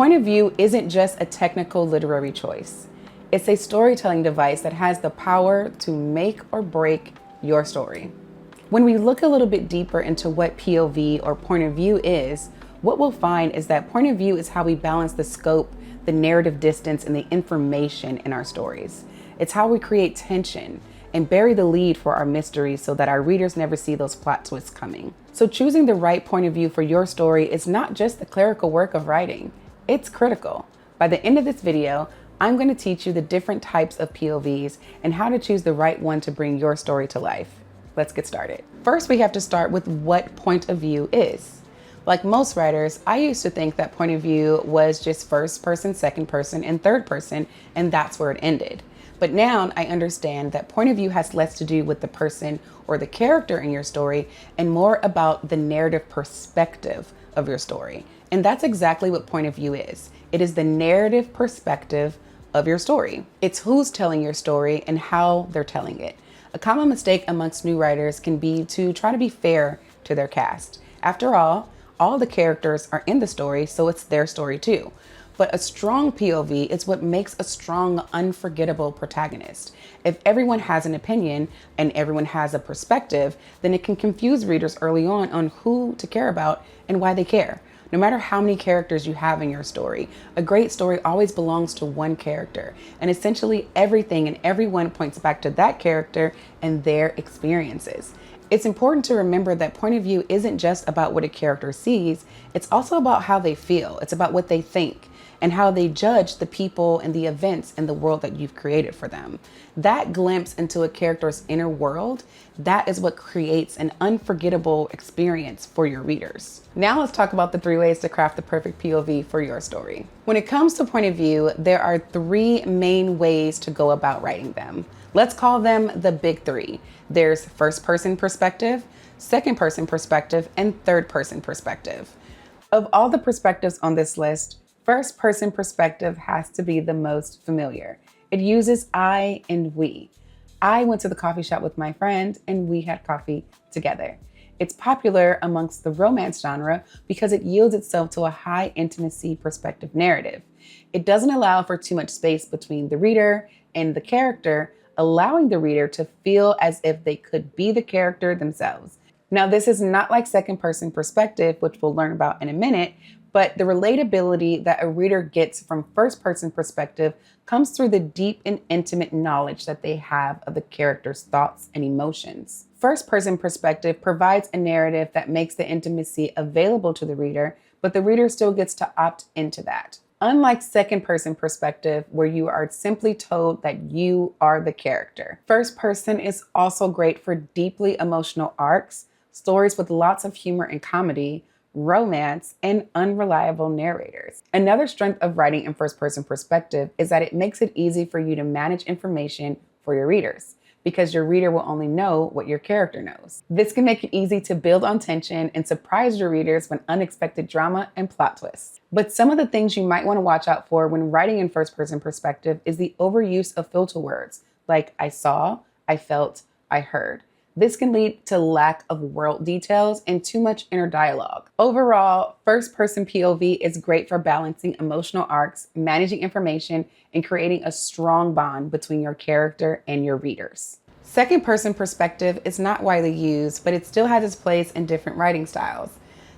Point of view isn't just a technical literary choice. It's a storytelling device that has the power to make or break your story. When we look a little bit deeper into what POV or point of view is, what we'll find is that point of view is how we balance the scope, the narrative distance, and the information in our stories. It's how we create tension and bury the lead for our mysteries so that our readers never see those plot twists coming. So choosing the right point of view for your story is not just the clerical work of writing, it's critical. By the end of this video, I'm going to teach you the different types of POVs and how to choose the right one to bring your story to life. Let's get started. First, we have to start with what point of view is. Like most writers, I used to think that point of view was just first person, second person, and third person, and that's where it ended. But now I understand that point of view has less to do with the person or the character in your story and more about the narrative perspective of your story. And that's exactly what point of view is. It is the narrative perspective of your story. It's who's telling your story and how they're telling it. A common mistake amongst new writers can be to try to be fair to their cast. After all the characters are in the story, so it's their story too. But a strong POV is what makes a strong, unforgettable protagonist. If everyone has an opinion and everyone has a perspective, then it can confuse readers early on who to care about and why they care. No matter how many characters you have in your story, a great story always belongs to one character, and essentially everything and everyone points back to that character and their experiences. It's important to remember that point of view isn't just about what a character sees, it's also about how they feel. It's about what they think and how they judge the people and the events in the world that you've created for them. That glimpse into a character's inner world, that is what creates an unforgettable experience for your readers. Now let's talk about the 3 ways to craft the perfect POV for your story. When it comes to point of view, there are 3 main ways to go about writing them. Let's call them the big 3. There's first person perspective, second person perspective, and third person perspective. Of all the perspectives on this list, first person perspective has to be the most familiar. It uses I and we. I went to the coffee shop with my friend and we had coffee together. It's popular amongst the romance genre because it yields itself to a high intimacy perspective narrative. It doesn't allow for too much space between the reader and the character, allowing the reader to feel as if they could be the character themselves. Now, this is not like second person perspective, which we'll learn about in a minute, but the relatability that a reader gets from first person perspective comes through the deep and intimate knowledge that they have of the character's thoughts and emotions. First person perspective provides a narrative that makes the intimacy available to the reader, but the reader still gets to opt into that. Unlike second person perspective, where you are simply told that you are the character. First person is also great for deeply emotional arcs, stories with lots of humor and comedy, romance, and unreliable narrators. Another strength of writing in first person perspective is that it makes it easy for you to manage information for your readers, because your reader will only know what your character knows. This can make it easy to build on tension and surprise your readers with unexpected drama and plot twists. But some of the things you might want to watch out for when writing in first person perspective is the overuse of filter words like I saw, I felt, I heard. This can lead to lack of world details and too much inner dialogue. Overall, first-person POV is great for balancing emotional arcs, managing information, and creating a strong bond between your character and your readers. Second-person perspective is not widely used, but it still has its place in different writing styles.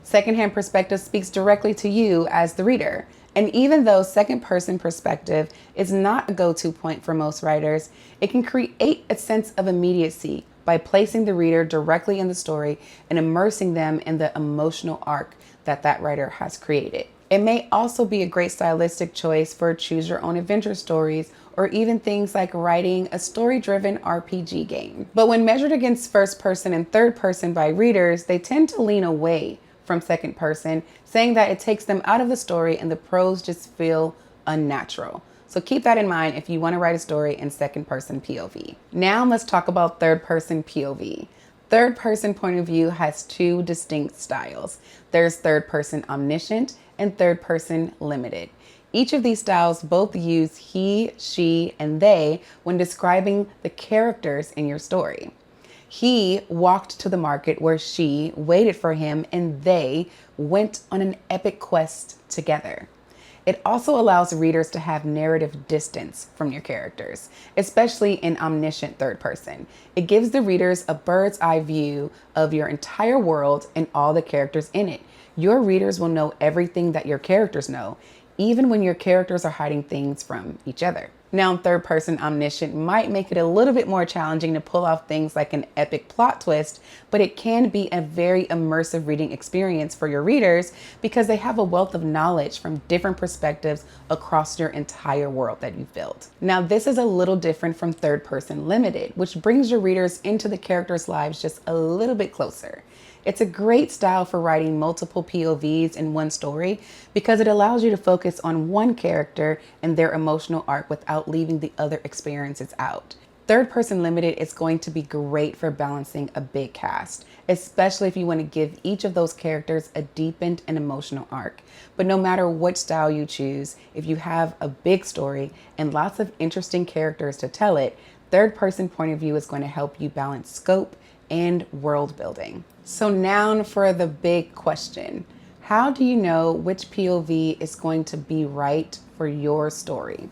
Second-hand perspective speaks directly to you as the reader. And even though second-person perspective is not a go-to point for most writers, it can create a sense of immediacy by placing the reader directly in the story and immersing them in the emotional arc that writer has created. It may also be a great stylistic choice for choose your own adventure stories or even things like writing a story-driven RPG game. But when measured against first person and third person by readers, they tend to lean away from second person, saying that it takes them out of the story and the prose just feel unnatural. So keep that in mind if you want to write a story in second person POV. Now let's talk about third person POV. Third person point of view has 2 distinct styles. There's third person omniscient and third person limited. Each of these styles both use he, she, and they when describing the characters in your story. He walked to the market where she waited for him, and they went on an epic quest together. It also allows readers to have narrative distance from your characters, especially in omniscient third person. It gives the readers a bird's eye view of your entire world and all the characters in it. Your readers will know everything that your characters know, even when your characters are hiding things from each other. Now, third person omniscient might make it a little bit more challenging to pull off things like an epic plot twist, but it can be a very immersive reading experience for your readers because they have a wealth of knowledge from different perspectives across your entire world that you've built. Now, this is a little different from third person limited, which brings your readers into the characters' lives just a little bit closer. It's a great style for writing multiple POVs in one story because it allows you to focus on one character and their emotional arc without leaving the other experiences out. Third person limited is going to be great for balancing a big cast, especially if you want to give each of those characters a deepened and emotional arc. But no matter what style you choose, if you have a big story and lots of interesting characters to tell it, third person point of view is going to help you balance scope and world building. So now for the big question. How do you know which POV is going to be right for your story?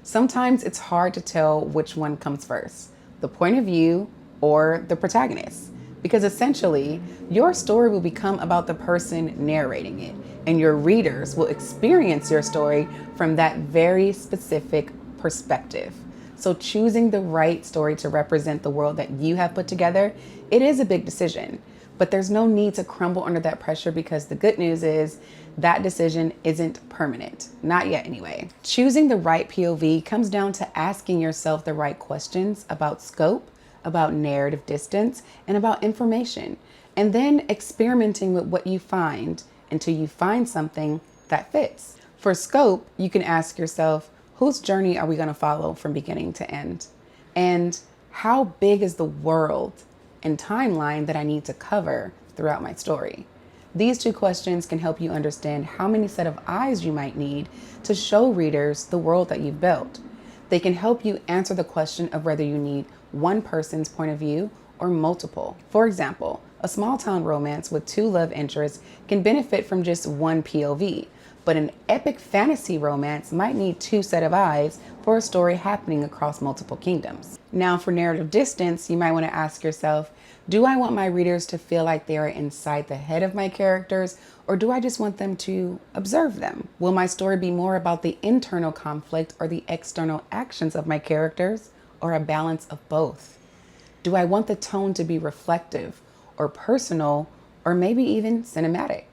Sometimes it's hard to tell which one comes first, the point of view or the protagonist, because essentially your story will become about the person narrating it, and your readers will experience your story from that very specific perspective. So choosing the right story to represent the world that you have put together, it is a big decision. But there's no need to crumble under that pressure because the good news is that decision isn't permanent. Not yet anyway. Choosing the right POV comes down to asking yourself the right questions about scope, about narrative distance, and about information. And then experimenting with what you find until you find something that fits. For scope, you can ask yourself, whose journey are we going to follow from beginning to end? And how big is the world and timeline that I need to cover throughout my story? These two questions can help you understand how many set of eyes you might need to show readers the world that you've built. They can help you answer the question of whether you need one person's point of view or multiple. For example, a small town romance with two love interests can benefit from just one POV, but an epic fantasy romance might need two set of eyes for a story happening across multiple kingdoms. Now, for narrative distance, you might want to ask yourself, do I want my readers to feel like they are inside the head of my characters, or do I just want them to observe them? Will my story be more about the internal conflict or the external actions of my characters, or a balance of both? Do I want the tone to be reflective or personal, or maybe even cinematic?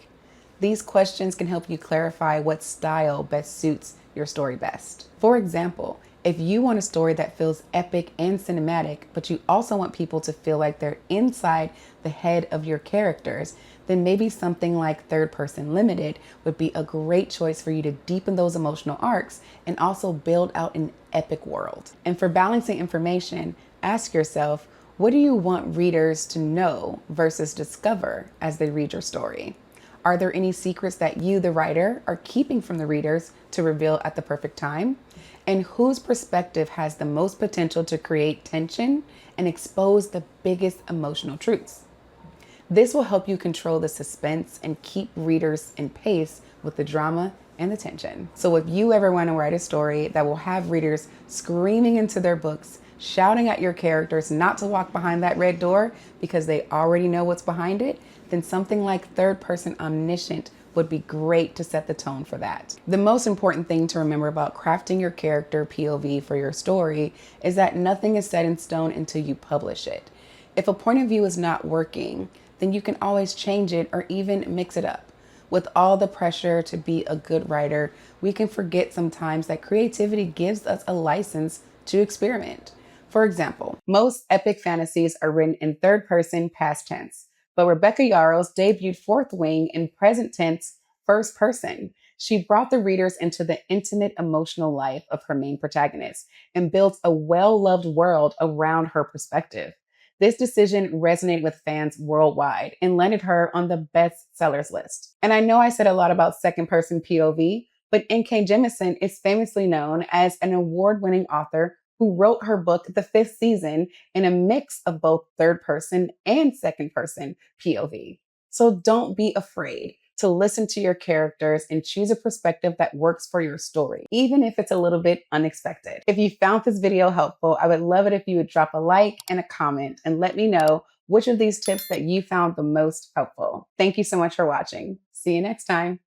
These questions can help you clarify what style best suits your story best. For example, if you want a story that feels epic and cinematic, but you also want people to feel like they're inside the head of your characters, then maybe something like third person limited would be a great choice for you to deepen those emotional arcs and also build out an epic world. And for balancing information, ask yourself, what do you want readers to know versus discover as they read your story? Are there any secrets that you, the writer, are keeping from the readers to reveal at the perfect time? And whose perspective has the most potential to create tension and expose the biggest emotional truths? This will help you control the suspense and keep readers in pace with the drama and the tension. So if you ever want to write a story that will have readers screaming into their books, shouting at your characters not to walk behind that red door because they already know what's behind it, then something like third person omniscient would be great to set the tone for that. The most important thing to remember about crafting your character POV for your story is that nothing is set in stone until you publish it. If a point of view is not working, then you can always change it or even mix it up. With all the pressure to be a good writer, we can forget sometimes that creativity gives us a license to experiment. For example, most epic fantasies are written in third person past tense, but Rebecca Yarros debuted Fourth Wing in present tense first person. She brought the readers into the intimate emotional life of her main protagonist and built a well-loved world around her perspective. This decision resonated with fans worldwide and landed her on the bestsellers list. And I know I said a lot about second person POV, but N.K. Jemisin is famously known as an award-winning author who wrote her book, The Fifth Season, in a mix of both third person and second person POV. So don't be afraid. to listen to your characters and choose a perspective that works for your story, even if it's a little bit unexpected. If you found this video helpful, I would love it if you would drop a like and a comment and let me know which of these tips that you found the most helpful. Thank you so much for watching. See you next time.